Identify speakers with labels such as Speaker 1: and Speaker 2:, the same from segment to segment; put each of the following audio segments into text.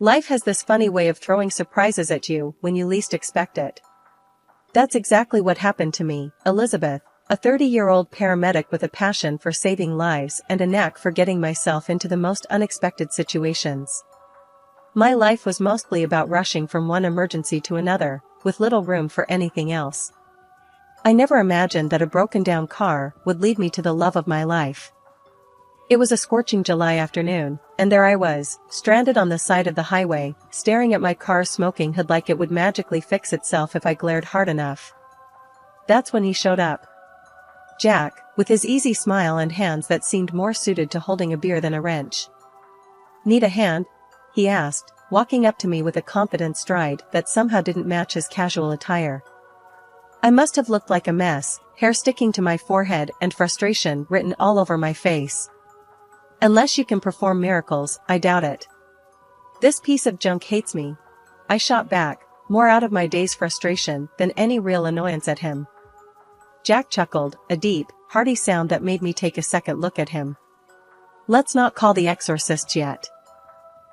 Speaker 1: Life has this funny way of throwing surprises at you when you least expect it. That's exactly what happened to me, Elizabeth, a 30-year-old paramedic with a passion for saving lives and a knack for getting myself into the most unexpected situations. My life was mostly about rushing from one emergency to another, with little room for anything else. I never imagined that a broken-down car would lead me to the love of my life. It was a scorching July afternoon, and there I was, stranded on the side of the highway, staring at my car's smoking hood like it would magically fix itself if I glared hard enough. That's when he showed up. Jack, with his easy smile and hands that seemed more suited to holding a beer than a wrench. "Need a hand?" he asked, walking up to me with a confident stride that somehow didn't match his casual attire. I must have looked like a mess, hair sticking to my forehead and frustration written all over my face. "Unless you can perform miracles, I doubt it. This piece of junk hates me," I shot back, more out of my day's frustration than any real annoyance at him. Jack chuckled, a deep, hearty sound that made me take a second look at him. "Let's not call the exorcists yet.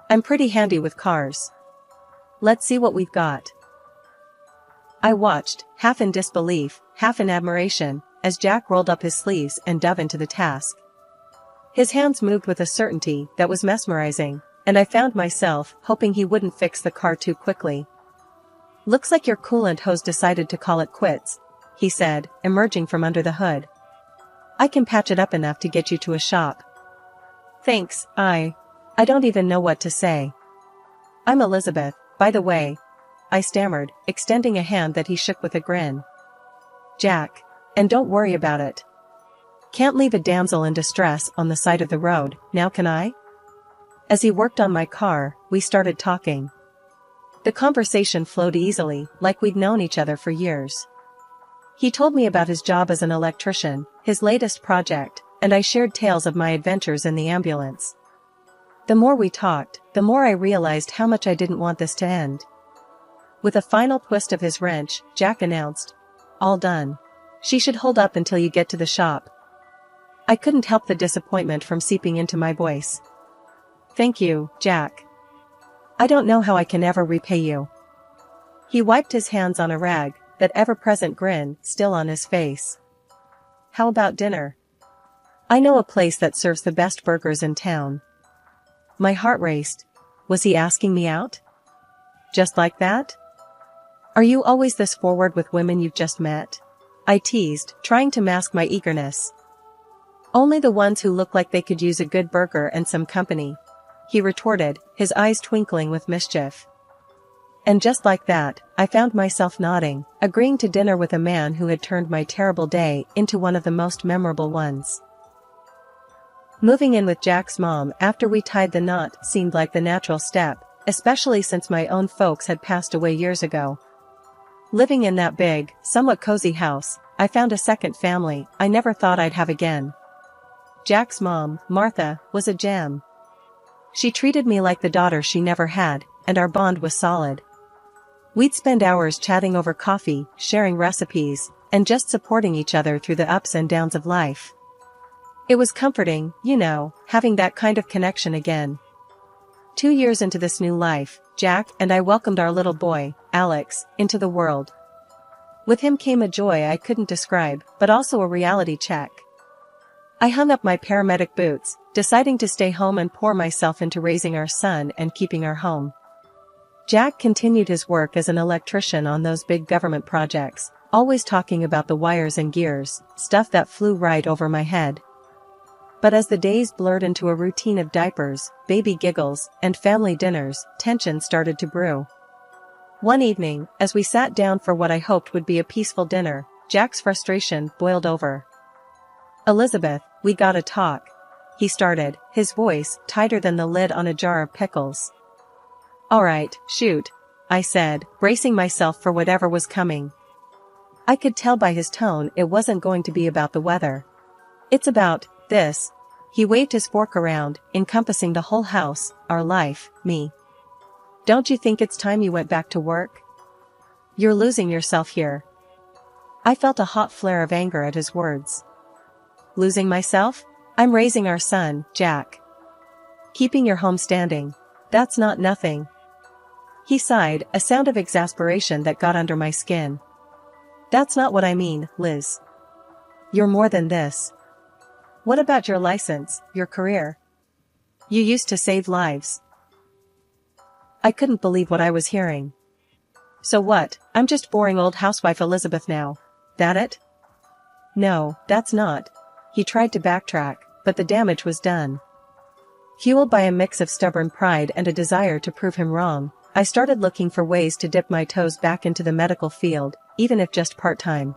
Speaker 1: I'm pretty handy with cars. Let's see what we've got." I watched, half in disbelief, half in admiration, as Jack rolled up his sleeves and dove into the task. His hands moved with a certainty that was mesmerizing, and I found myself hoping he wouldn't fix the car too quickly. "Looks like your coolant hose decided to call it quits," he said, emerging from under the hood. "I can patch it up enough to get you to a shop." "Thanks, I don't even know what to say. I'm Elizabeth, by the way," I stammered, extending a hand that he shook with a grin. "Jack. And don't worry about it. Can't leave a damsel in distress on the side of the road, now can I?" As he worked on my car, we started talking. The conversation flowed easily, like we'd known each other for years. He told me about his job as an electrician, his latest project, and I shared tales of my adventures in the ambulance. The more we talked, the more I realized how much I didn't want this to end. With a final twist of his wrench, Jack announced, "All done. She should hold up until you get to the shop." I couldn't help the disappointment from seeping into my voice. "Thank you, Jack. I don't know how I can ever repay you." He wiped his hands on a rag, that ever-present grin still on his face. "How about dinner? I know a place that serves the best burgers in town." My heart raced. Was he asking me out? Just like that? "Are you always this forward with women you've just met?" I teased, trying to mask my eagerness. "Only the ones who look like they could use a good burger and some company," he retorted, his eyes twinkling with mischief. And just like that, I found myself nodding, agreeing to dinner with a man who had turned my terrible day into one of the most memorable ones. Moving in with Jack's mom after we tied the knot seemed like the natural step, especially since my own folks had passed away years ago. Living in that big, somewhat cozy house, I found a second family I never thought I'd have again. Jack's mom, Martha, was a gem. She treated me like the daughter she never had, and our bond was solid. We'd spend hours chatting over coffee, sharing recipes, and just supporting each other through the ups and downs of life. It was comforting, having that kind of connection again. 2 years into this new life, Jack and I welcomed our little boy, Alex, into the world. With him came a joy I couldn't describe, but also a reality check. I hung up my paramedic boots, deciding to stay home and pour myself into raising our son and keeping our home. Jack continued his work as an electrician on those big government projects, always talking about the wires and gears, stuff that flew right over my head. But as the days blurred into a routine of diapers, baby giggles, and family dinners, tension started to brew. One evening, as we sat down for what I hoped would be a peaceful dinner, Jack's frustration boiled over. "Elizabeth, we gotta talk," he started, his voice tighter than the lid on a jar of pickles. "All right, shoot," I said, bracing myself for whatever was coming. I could tell by his tone it wasn't going to be about the weather. "It's about this." He waved his fork around, encompassing the whole house, our life, me. "Don't you think it's time you went back to work? You're losing yourself here." I felt a hot flare of anger at his words. "Losing myself? I'm raising our son, Jack. Keeping your home standing. That's not nothing," He sighed, a sound of exasperation that got under my skin. That's not what I mean, Liz. You're more than this. What about your license, your career? You used to save lives. I couldn't believe what I was hearing. So what, I'm just boring old housewife Elizabeth now. That it? No, that's not. He tried to backtrack, but the damage was done. Fueled by a mix of stubborn pride and a desire to prove him wrong, I started looking for ways to dip my toes back into the medical field, even if just part-time.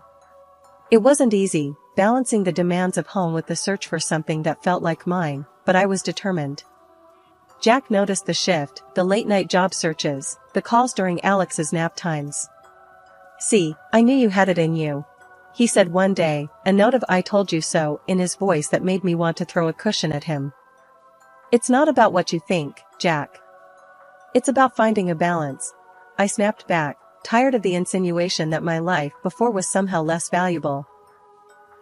Speaker 1: It wasn't easy, balancing the demands of home with the search for something that felt like mine, but I was determined. Jack noticed the shift, the late-night job searches, the calls during Alex's nap times. See, I knew you had it in you. He said one day, a note of "I told you so" in his voice that made me want to throw a cushion at him. It's not about what you think, Jack. It's about finding a balance. I snapped back, tired of the insinuation that my life before was somehow less valuable.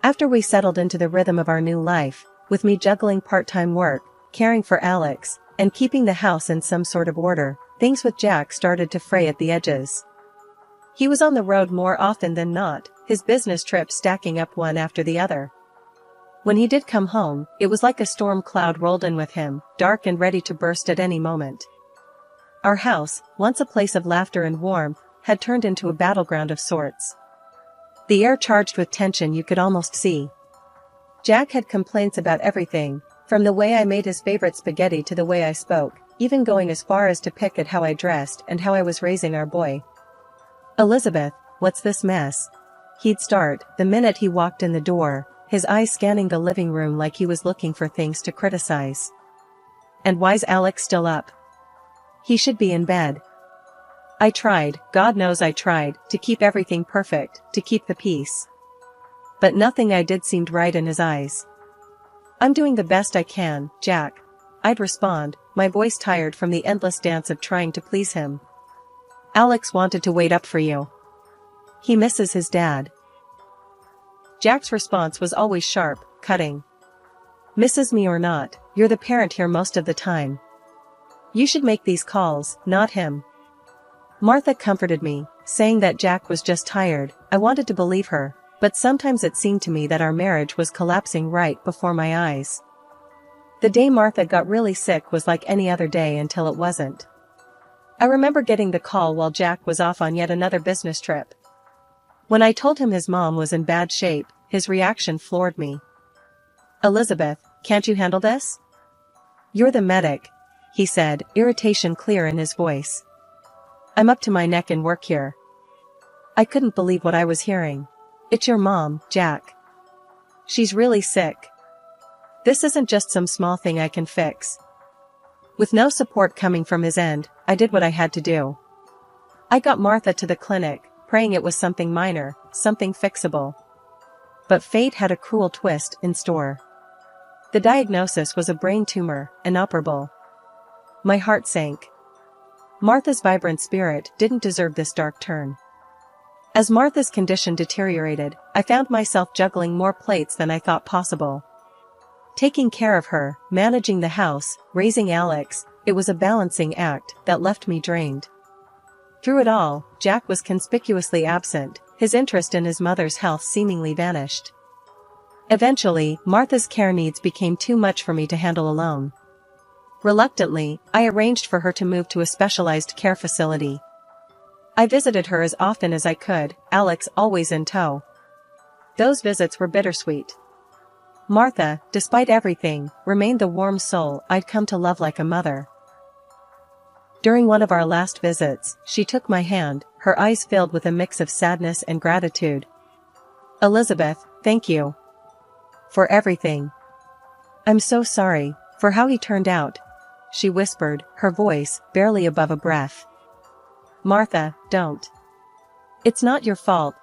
Speaker 1: After we settled into the rhythm of our new life, with me juggling part-time work, caring for Alex, and keeping the house in some sort of order, things with Jack started to fray at the edges. He was on the road more often than not, his business trips stacking up one after the other. When he did come home, it was like a storm cloud rolled in with him, dark and ready to burst at any moment. Our house, once a place of laughter and warmth, had turned into a battleground of sorts. The air charged with tension you could almost see. Jack had complaints about everything, from the way I made his favorite spaghetti to the way I spoke, even going as far as to pick at how I dressed and how I was raising our boy. "Elizabeth, what's this mess?" He'd start, the minute he walked in the door, his eyes scanning the living room like he was looking for things to criticize. "And why's Alex still up? He should be in bed." I tried, God knows I tried, to keep everything perfect, to keep the peace. But nothing I did seemed right in his eyes. "I'm doing the best I can, Jack," I'd respond, my voice tired from the endless dance of trying to please him. "Alex wanted to wait up for you. He misses his dad." Jack's response was always sharp, cutting. "Misses me or not, you're the parent here most of the time. You should make these calls, not him." Martha comforted me, saying that Jack was just tired. I wanted to believe her, but sometimes it seemed to me that our marriage was collapsing right before my eyes. The day Martha got really sick was like any other day until it wasn't. I remember getting the call while Jack was off on yet another business trip. When I told him his mom was in bad shape, his reaction floored me. "Elizabeth, can't you handle this? You're the medic," he said, irritation clear in his voice. "I'm up to my neck in work here." I couldn't believe what I was hearing. "It's your mom, Jack. She's really sick. This isn't just some small thing I can fix." With no support coming from his end, I did what I had to do. I got Martha to the clinic, praying it was something minor, something fixable. But fate had a cruel twist in store. The diagnosis was a brain tumor, inoperable. My heart sank. Martha's vibrant spirit didn't deserve this dark turn. As Martha's condition deteriorated, I found myself juggling more plates than I thought possible. Taking care of her, managing the house, raising Alex, it was a balancing act that left me drained. Through it all, Jack was conspicuously absent, his interest in his mother's health seemingly vanished. Eventually, Martha's care needs became too much for me to handle alone. Reluctantly, I arranged for her to move to a specialized care facility. I visited her as often as I could, Alex always in tow. Those visits were bittersweet. Martha, despite everything, remained the warm soul I'd come to love like a mother. During one of our last visits, she took my hand, her eyes filled with a mix of sadness and gratitude. "Elizabeth, thank you for everything. I'm so sorry for how he turned out," she whispered, her voice barely above a breath. "Martha, don't. It's not your fault,"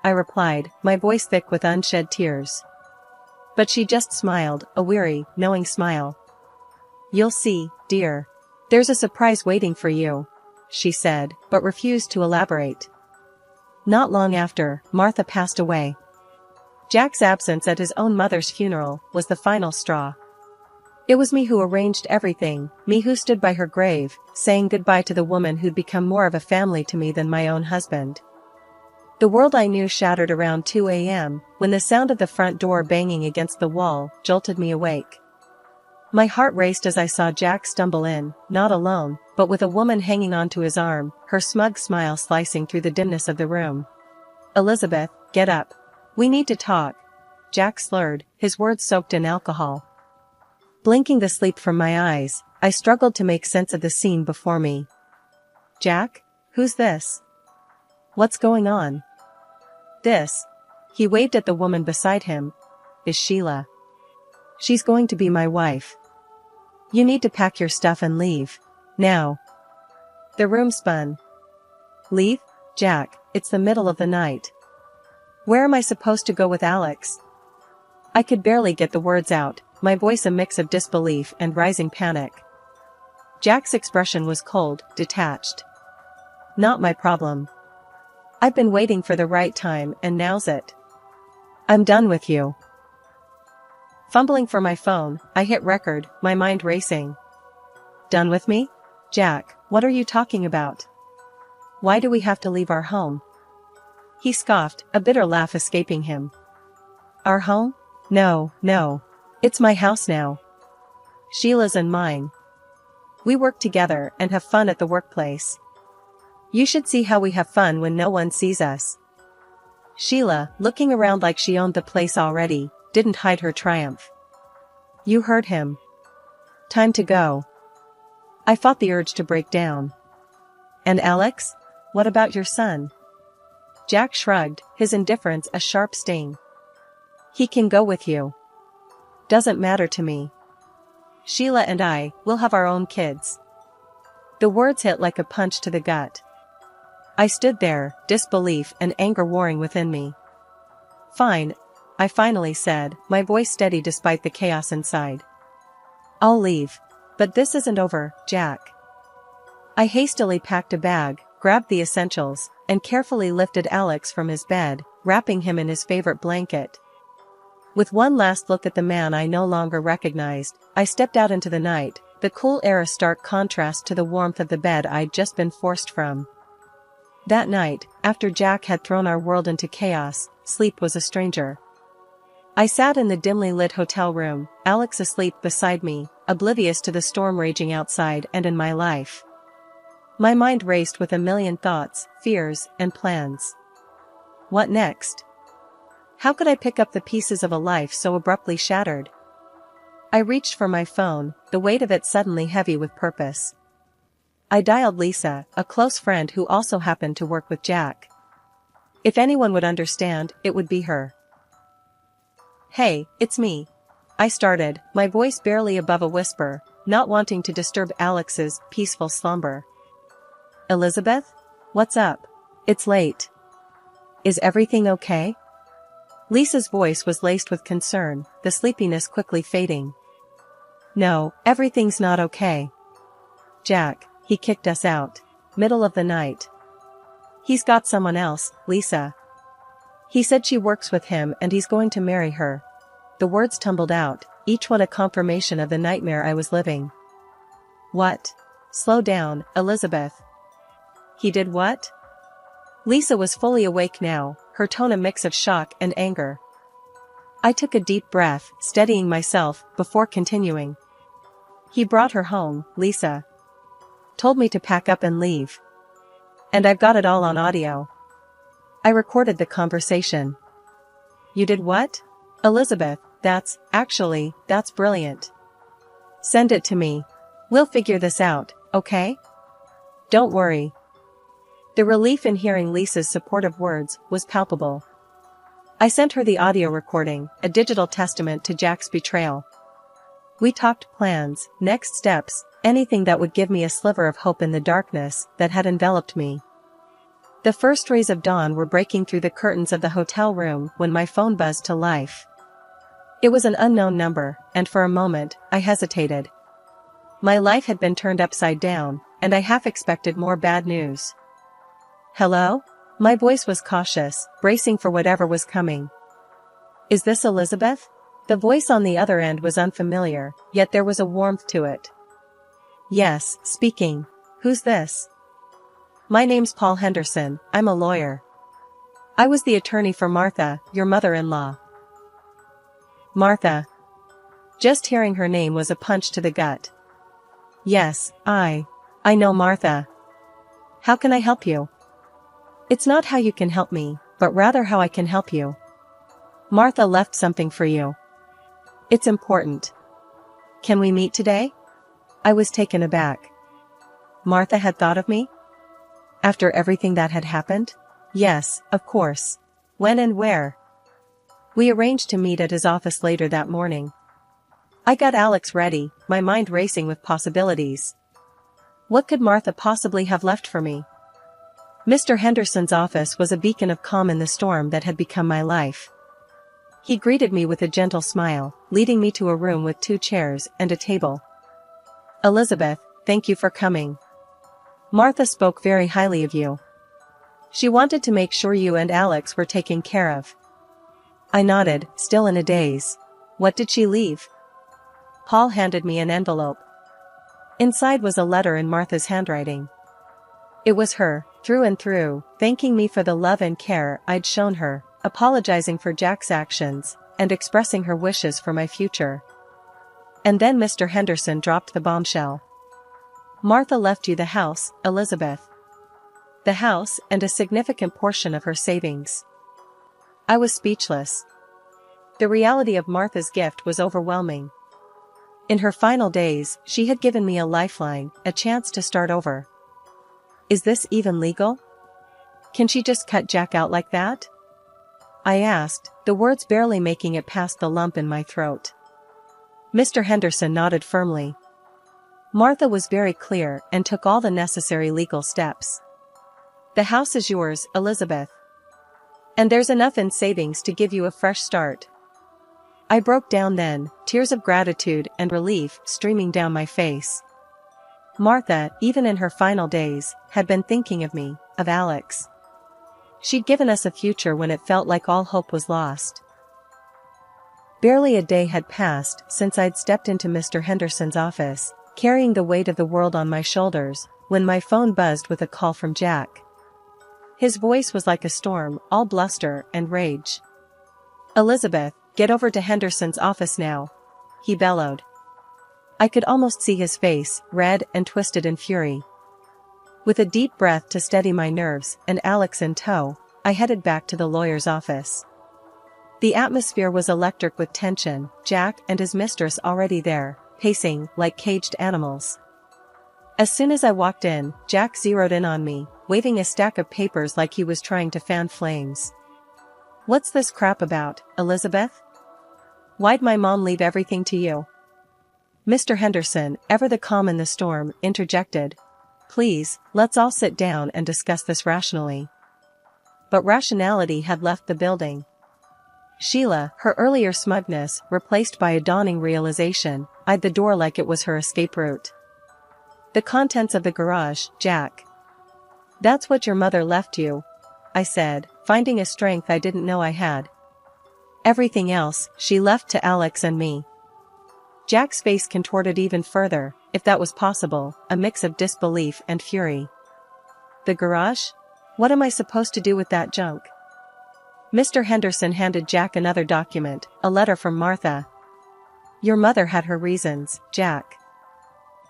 Speaker 1: I replied, my voice thick with unshed tears. But she just smiled, a weary, knowing smile. "You'll see, dear. There's a surprise waiting for you," she said, but refused to elaborate. Not long after, Martha passed away. Jack's absence at his own mother's funeral was the final straw. It was me who arranged everything, me who stood by her grave, saying goodbye to the woman who'd become more of a family to me than my own husband. The world I knew shattered around 2 a.m., when the sound of the front door banging against the wall jolted me awake. My heart raced as I saw Jack stumble in, not alone, but with a woman hanging onto his arm, her smug smile slicing through the dimness of the room. "Elizabeth, get up. We need to talk," Jack slurred, his words soaked in alcohol. Blinking the sleep from my eyes, I struggled to make sense of the scene before me. "Jack? Who's this? What's going on?" "This," he waved at the woman beside him, "is Sheila. She's going to be my wife. You need to pack your stuff and leave. Now." The room spun. "Leave? Jack, it's the middle of the night. Where am I supposed to go with Alex?" I could barely get the words out, my voice a mix of disbelief and rising panic. Jack's expression was cold, detached. "Not my problem. I've been waiting for the right time and now's it. I'm done with you." Fumbling for my phone, I hit record, my mind racing. "Done with me? Jack, what are you talking about? Why do we have to leave our home?" He scoffed, a bitter laugh escaping him. "Our home? No, no. It's my house now. Sheila's and mine. We work together and have fun at the workplace. You should see how we have fun when no one sees us." Sheila, looking around like she owned the place already, didn't hide her triumph. "You heard him. Time to go." I fought the urge to break down. "And Alex? What about your son?" Jack shrugged, his indifference a sharp sting. "He can go with you. Doesn't matter to me. Sheila and I will have our own kids." The words hit like a punch to the gut. I stood there, disbelief and anger warring within me. "Fine," I finally said, my voice steady despite the chaos inside. "I'll leave. But this isn't over, Jack." I hastily packed a bag, grabbed the essentials, and carefully lifted Alex from his bed, wrapping him in his favorite blanket. With one last look at the man I no longer recognized, I stepped out into the night, the cool air a stark contrast to the warmth of the bed I'd just been forced from. That night, after Jack had thrown our world into chaos, sleep was a stranger. I sat in the dimly lit hotel room, Alex asleep beside me, oblivious to the storm raging outside and in my life. My mind raced with a million thoughts, fears, and plans. What next? How could I pick up the pieces of a life so abruptly shattered? I reached for my phone, the weight of it suddenly heavy with purpose. I dialed Lisa, a close friend who also happened to work with Jack. If anyone would understand, it would be her. "Hey, it's me," I started, my voice barely above a whisper, not wanting to disturb Alex's peaceful slumber. "Elizabeth? What's up? It's late. Is everything okay?" Lisa's voice was laced with concern, the sleepiness quickly fading. "No, everything's not okay. Jack, he kicked us out. Middle of the night. He's got someone else, Lisa. He said she works with him and he's going to marry her." The words tumbled out, each one a confirmation of the nightmare I was living. "What? Slow down, Elizabeth. He did what?" Lisa was fully awake now, her tone a mix of shock and anger. I took a deep breath, steadying myself, before continuing. "He brought her home, Lisa. Told me to pack up and leave. And I've got it all on audio. I recorded the conversation." "You did what?" "Elizabeth, that's brilliant. Send it to me. We'll figure this out, okay? Don't worry." The relief in hearing Lisa's supportive words was palpable. I sent her the audio recording, a digital testament to Jack's betrayal. We talked plans, next steps, anything that would give me a sliver of hope in the darkness that had enveloped me. The first rays of dawn were breaking through the curtains of the hotel room when my phone buzzed to life. It was an unknown number, and for a moment, I hesitated. My life had been turned upside down, and I half expected more bad news. "Hello?" My voice was cautious, bracing for whatever was coming. "Is this Elizabeth?" The voice on the other end was unfamiliar, yet there was a warmth to it. Yes, speaking. Who's this? My name's Paul Henderson, I'm a lawyer. I was the attorney for Martha, your mother-in-law. Martha. Just hearing her name was a punch to the gut. Yes, I know Martha. How can I help you? It's not how you can help me, but rather how I can help you. Martha left something for you. It's important. Can we meet today? I was taken aback. Martha had thought of me? After everything that had happened? Yes, of course. When and where? We arranged to meet at his office later that morning. I got Alex ready, my mind racing with possibilities. What could Martha possibly have left for me? Mr. Henderson's office was a beacon of calm in the storm that had become my life. He greeted me with a gentle smile, leading me to a room with 2 chairs and a table. Elizabeth, thank you for coming. Martha spoke very highly of you. She wanted to make sure you and Alex were taken care of. I nodded, still in a daze. What did she leave? Paul handed me an envelope. Inside was a letter in Martha's handwriting. It was her, through and through, thanking me for the love and care I'd shown her, apologizing for Jack's actions, and expressing her wishes for my future. And then Mr. Henderson dropped the bombshell. Martha left you the house, Elizabeth. The house and a significant portion of her savings. I was speechless. The reality of Martha's gift was overwhelming. In her final days, she had given me a lifeline, a chance to start over. Is this even legal? Can she just cut Jack out like that? I asked, the words barely making it past the lump in my throat. Mr. Henderson nodded firmly. Martha was very clear and took all the necessary legal steps. The house is yours, Elizabeth. And there's enough in savings to give you a fresh start. I broke down then, tears of gratitude and relief streaming down my face. Martha, even in her final days, had been thinking of me, of Alex. She'd given us a future when it felt like all hope was lost. Barely a day had passed since I'd stepped into Mr. Henderson's office, carrying the weight of the world on my shoulders, when my phone buzzed with a call from Jack. His voice was like a storm, all bluster and rage. Elizabeth, get over to Henderson's office now, he bellowed. I could almost see his face, red and twisted in fury. With a deep breath to steady my nerves and Alex in tow, I headed back to the lawyer's office. The atmosphere was electric with tension, Jack and his mistress already there, pacing like caged animals. As soon as I walked in, Jack zeroed in on me, waving a stack of papers like he was trying to fan flames. What's this crap about, Elizabeth? Why'd my mom leave everything to you? Mr. Henderson, ever the calm in the storm, interjected. Please, let's all sit down and discuss this rationally. But rationality had left the building. Sheila, her earlier smugness replaced by a dawning realization, eyed the door like it was her escape route. The contents of the garage, Jack. That's what your mother left you, I said, finding a strength I didn't know I had. Everything else, she left to Alex and me. Jack's face contorted even further, if that was possible, a mix of disbelief and fury. The garage? What am I supposed to do with that junk? Mr. Henderson handed Jack another document, a letter from Martha. Your mother had her reasons, Jack.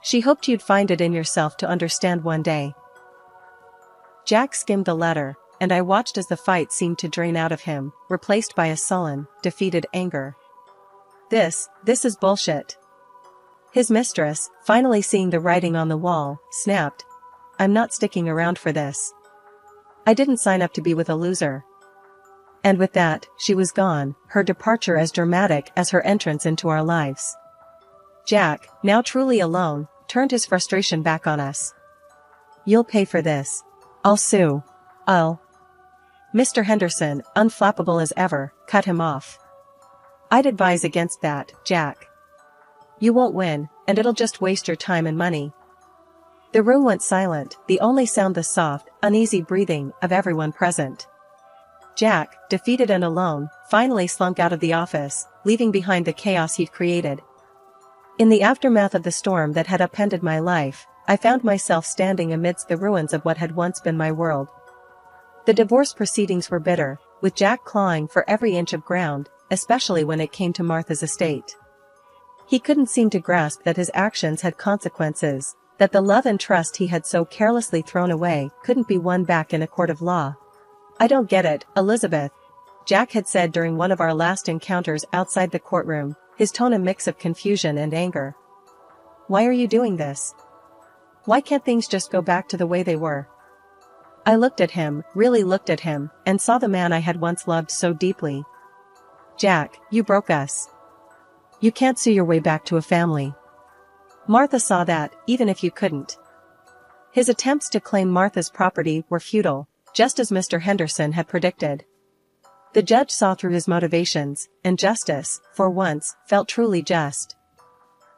Speaker 1: She hoped you'd find it in yourself to understand one day. Jack skimmed the letter, and I watched as the fight seemed to drain out of him, replaced by a sullen, defeated anger. This is bullshit. His mistress, finally seeing the writing on the wall, snapped. I'm not sticking around for this. I didn't sign up to be with a loser. And with that, she was gone, her departure as dramatic as her entrance into our lives. Jack, now truly alone, turned his frustration back on us. You'll pay for this. I'll sue. Mr. Henderson, unflappable as ever, cut him off. I'd advise against that, Jack. You won't win, and it'll just waste your time and money. The room went silent, the only sound the soft, uneasy breathing of everyone present. Jack, defeated and alone, finally slunk out of the office, leaving behind the chaos he'd created. In the aftermath of the storm that had upended my life, I found myself standing amidst the ruins of what had once been my world. The divorce proceedings were bitter, with Jack clawing for every inch of ground, especially when it came to Martha's estate. He couldn't seem to grasp that his actions had consequences, that the love and trust he had so carelessly thrown away couldn't be won back in a court of law. "I don't get it, Elizabeth," Jack had said during one of our last encounters outside the courtroom, his tone a mix of confusion and anger. "Why are you doing this? Why can't things just go back to the way they were?" I looked at him, really looked at him, and saw the man I had once loved so deeply. "Jack, you broke us. You can't sue your way back to a family. Martha saw that, even if you couldn't." His attempts to claim Martha's property were futile, just as Mr. Henderson had predicted. The judge saw through his motivations, and justice, for once, felt truly just.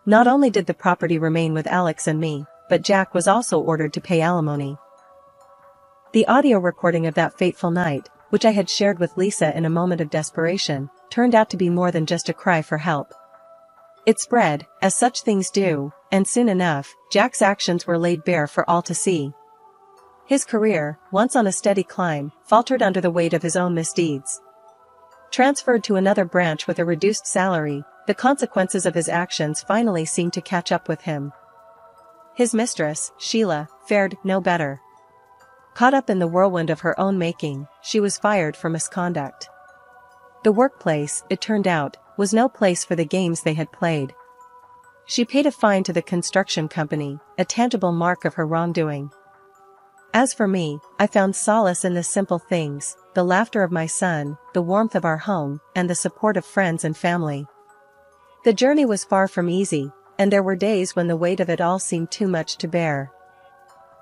Speaker 1: Not only did the property remain with Alex and me, but Jack was also ordered to pay alimony. The audio recording of that fateful night, which I had shared with Lisa in a moment of desperation, turned out to be more than just a cry for help. It spread, as such things do, and soon enough, Jack's actions were laid bare for all to see. His career, once on a steady climb, faltered under the weight of his own misdeeds. Transferred to another branch with a reduced salary, the consequences of his actions finally seemed to catch up with him. His mistress, Sheila, fared no better. Caught up in the whirlwind of her own making, she was fired for misconduct. The workplace, it turned out, was no place for the games they had played. She paid a fine to the construction company, a tangible mark of her wrongdoing. As for me, I found solace in the simple things, the laughter of my son, the warmth of our home, and the support of friends and family. The journey was far from easy, and there were days when the weight of it all seemed too much to bear.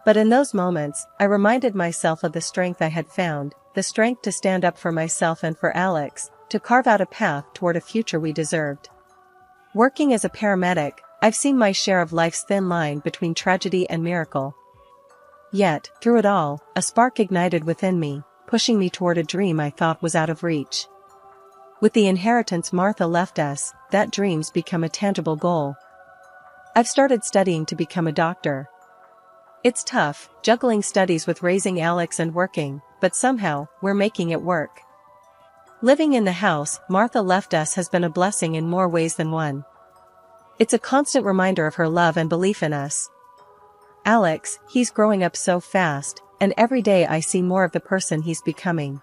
Speaker 1: But in those moments, I reminded myself of the strength I had found, the strength to stand up for myself and for Alex, to carve out a path toward a future we deserved. Working as a paramedic, I've seen my share of life's thin line between tragedy and miracle. Yet, through it all, a spark ignited within me, pushing me toward a dream I thought was out of reach. With the inheritance Martha left us, that dream's become a tangible goal. I've started studying to become a doctor. It's tough, juggling studies with raising Alex and working, but somehow, we're making it work. Living in the house Martha left us has been a blessing in more ways than one. It's a constant reminder of her love and belief in us. Alex, he's growing up so fast, and every day I see more of the person he's becoming.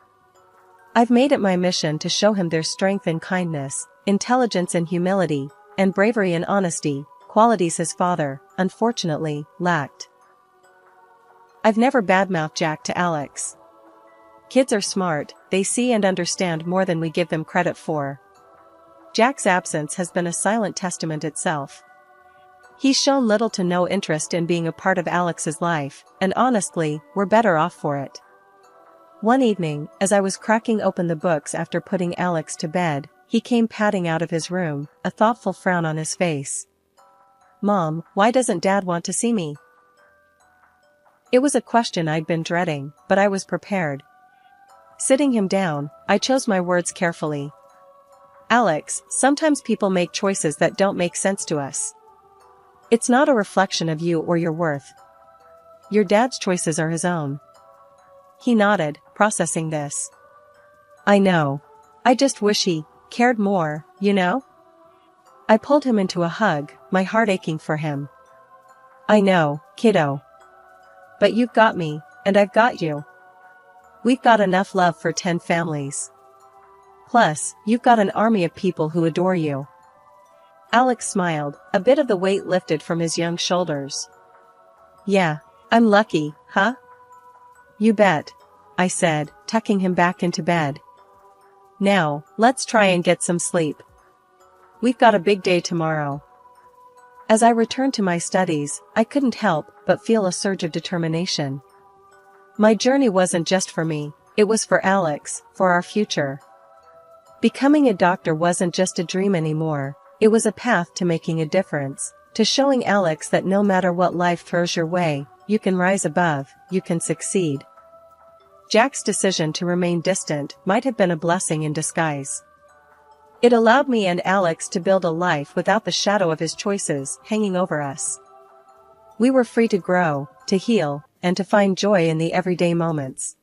Speaker 1: I've made it my mission to show him there's strength in kindness, intelligence in humility, and bravery in honesty, qualities his father, unfortunately, lacked. I've never badmouthed Jack to Alex. Kids are smart, they see and understand more than we give them credit for. Jack's absence has been a silent testament itself. He's shown little to no interest in being a part of Alex's life, and honestly, we're better off for it. One evening, as I was cracking open the books after putting Alex to bed, he came padding out of his room, a thoughtful frown on his face. "Mom, why doesn't Dad want to see me?" It was a question I'd been dreading, but I was prepared. Sitting him down, I chose my words carefully. "Alex, sometimes people make choices that don't make sense to us. It's not a reflection of you or your worth. Your dad's choices are his own." He nodded, processing this. "I know. I just wish he cared more, you know?" I pulled him into a hug, my heart aching for him. "I know, kiddo. But you've got me, and I've got you. We've got enough love for 10 families. Plus, you've got an army of people who adore you." Alex smiled, a bit of the weight lifted from his young shoulders. "Yeah, I'm lucky, huh?" "You bet," I said, tucking him back into bed. "Now, let's try and get some sleep. We've got a big day tomorrow." As I returned to my studies, I couldn't help but feel a surge of determination. My journey wasn't just for me, it was for Alex, for our future. Becoming a doctor wasn't just a dream anymore, it was a path to making a difference, to showing Alex that no matter what life throws your way, you can rise above, you can succeed. Jack's decision to remain distant might have been a blessing in disguise. It allowed me and Alex to build a life without the shadow of his choices hanging over us. We were free to grow, to heal, and to find joy in the everyday moments.